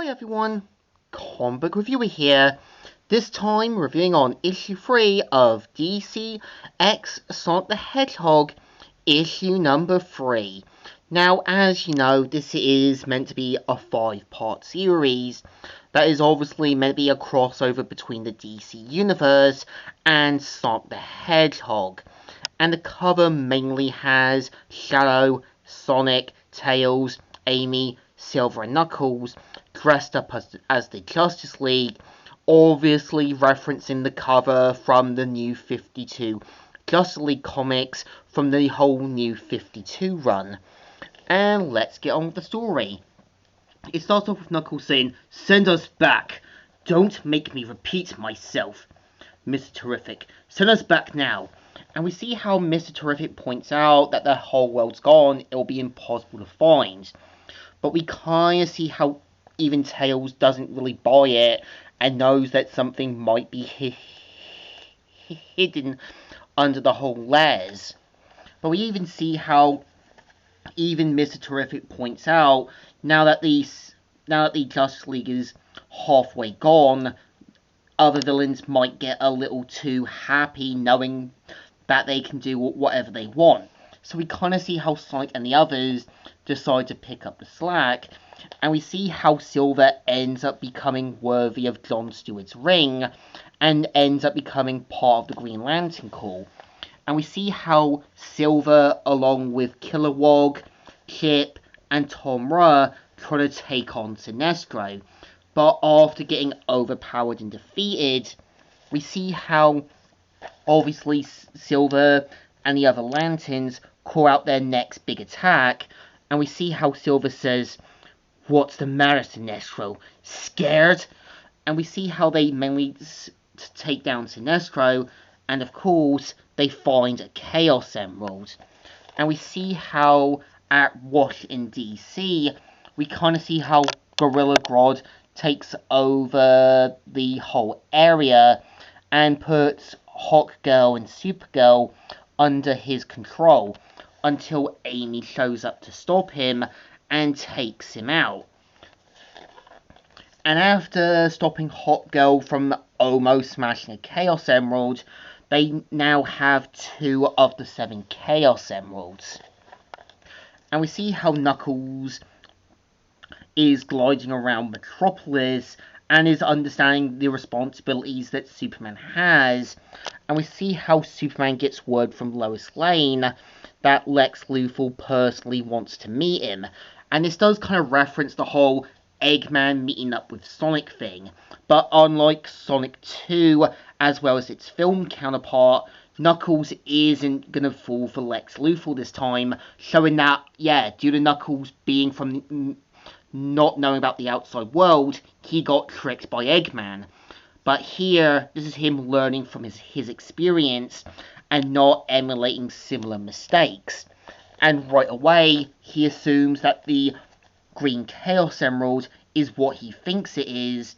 Hi everyone, comic book reviewer here, this time reviewing on issue 3 of DC X Sonic the Hedgehog, issue number 3. Now, as you know, this is meant to be a 5-part series that is obviously meant to be a crossover between the DC Universe and Sonic the Hedgehog. And the cover mainly has Shadow, Sonic, Tails, Amy, Silver and Knuckles dressed up as the Justice League, obviously referencing the cover from the New 52 Justice League comics from the whole New 52 run. And let's get on with the story. It starts off with Knuckles saying, "Send us back. Don't make me repeat myself. Mr. Terrific, send us back now." And we see how Mr. Terrific points out that the whole world's gone, it'll be impossible to find. But we kind of see how even Tails doesn't really buy it and knows that something might be hidden under the whole layers. But we even see how even Mr. Terrific points out, now that the Justice League is halfway gone, other villains might get a little too happy knowing that they can do whatever they want. So we kind of see how Sonic and the others decide to pick up the slack, and we see how Silver ends up becoming worthy of John Stewart's ring, and ends up becoming part of the Green Lantern Corps. And we see how Silver, along with Kilowog, Chip, and Tom Ruh, try to take on Sinestro. But after getting overpowered and defeated, we see how obviously Silver and the other Lanterns call out their next big attack, and we see how Silver says, "What's the matter, Sinestro? Scared?" And we see how they mainly take down Sinestro, and of course they find a Chaos Emerald. And we see how at Washington DC, we kind of see how Gorilla Grodd takes over the whole area and puts Hawkgirl and Supergirl under his control until Amy shows up to stop him and takes him out. And after stopping Hawkgirl from almost smashing a Chaos Emerald, they now have 2 of the 7 Chaos Emeralds. And we see how Knuckles is gliding around Metropolis and is understanding the responsibilities that Superman has. And we see how Superman gets word from Lois Lane that Lex Luthor personally wants to meet him. And this does kind of reference the whole Eggman meeting up with Sonic thing. But unlike Sonic 2, as well as its film counterpart, Knuckles isn't gonna fall for Lex Luthor this time, showing that, yeah, due to Knuckles being from not knowing about the outside world, he got tricked by Eggman. But here, this is him learning from his experience and not emulating similar mistakes. And right away, he assumes that the Green Chaos Emerald is what he thinks it is,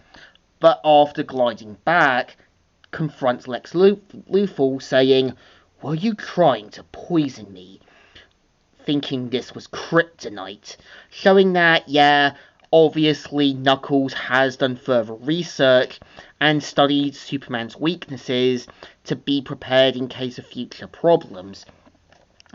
but after gliding back, confronts Lex Luthor saying, "Were you trying to poison me?" Thinking this was kryptonite, showing that, yeah, obviously Knuckles has done further research and studied Superman's weaknesses to be prepared in case of future problems.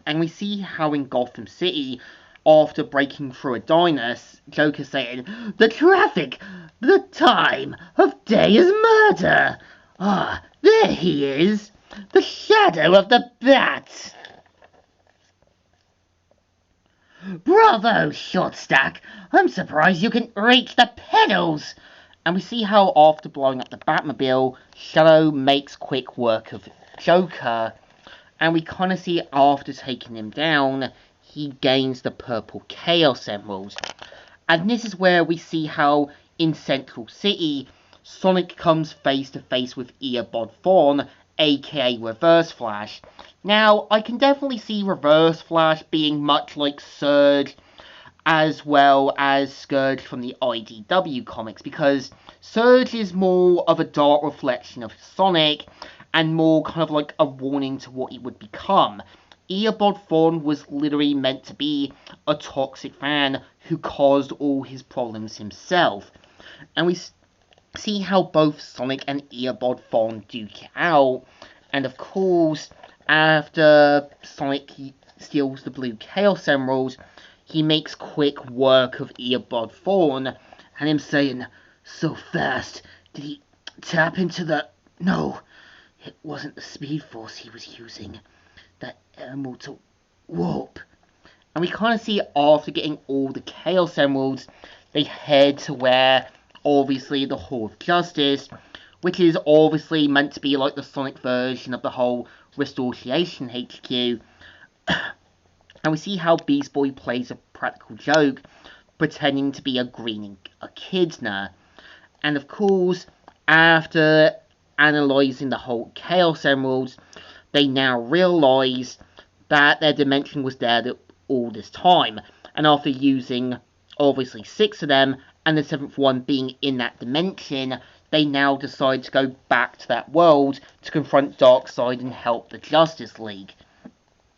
And we see how in Gotham City, after breaking through a diner, Joker saying, "The traffic, the time of day is murder. Ah, there he is, the shadow of the bat. Bravo, Shortstack! I'm surprised you can reach the pedals!" And we see how after blowing up the Batmobile, Shadow makes quick work of Joker. And we kind of see after taking him down, he gains the purple Chaos Emerald. And this is where we see how in Central City, Sonic comes face to face with Eobard Thawne, aka Reverse Flash. Now, I can definitely see Reverse Flash being much like Surge, as well as Scourge from the IDW comics, because Surge is more of a dark reflection of Sonic, and more kind of like a warning to what he would become. Eobard Thawne was literally meant to be a toxic fan who caused all his problems himself. and we see how both Sonic and Eobard Fawn duke it out, and of course, after Sonic steals the blue Chaos Emerald, he makes quick work of Eobard Fawn, and him saying, "So fast, did he tap into the... No, it wasn't the Speed Force he was using. That emerald to warp." And we kind of see after getting all the Chaos Emeralds, they head to where, obviously, the Hall of Justice, which is obviously meant to be like the Sonic version of the whole Restoration HQ. And we see how Beast Boy plays a practical joke, pretending to be a green echidna. And of course, after analysing the whole Chaos Emeralds, they now realise that their dimension was there all this time. And after using, obviously, 6 of them, and the 7th one being in that dimension, they now decide to go back to that world to confront Darkseid and help the Justice League.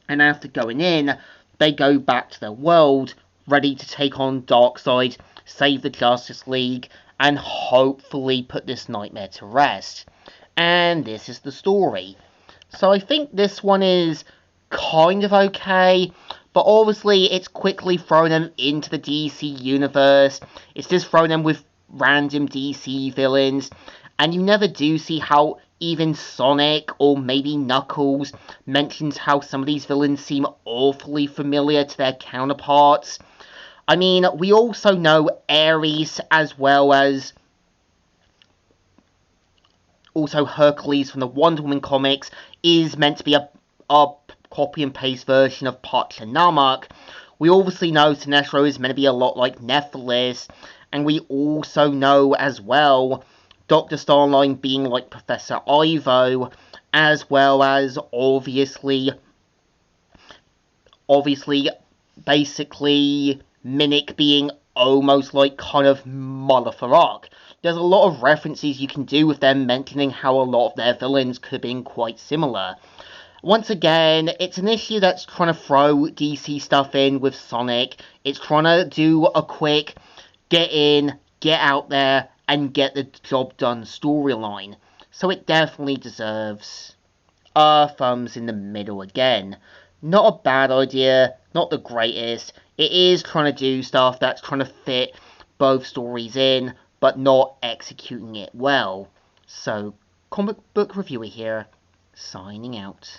And after going in, they go back to their world, ready to take on Darkseid, save the Justice League, and hopefully put this nightmare to rest. And this is the story. So I think this one is kind of okay, but obviously it's quickly thrown them into the DC universe. It's just thrown them with random DC villains, and you never do see how even Sonic or maybe Knuckles mentions how some of these villains seem awfully familiar to their counterparts. I mean, we also know Ares, as well as also Hercules from the Wonder Woman comics, is meant to be a copy and paste version of Pachacamac. We obviously know Sinestro is meant to be a lot like Nephilis, and we also know as well Dr. Starline being like Professor Ivo, as well as obviously basically Minnick being almost like kind of Mother Farak. There's a lot of references you can do with them mentioning how a lot of their villains could have been quite similar. Once again, it's an issue that's trying to throw DC stuff in with Sonic. It's trying to do a quick get in, get out there, and get the job done storyline. So it definitely deserves thumbs in the middle again. Not a bad idea, not the greatest. It is trying to do stuff that's trying to fit both stories in, but not executing it well. So, comic book reviewer here, signing out.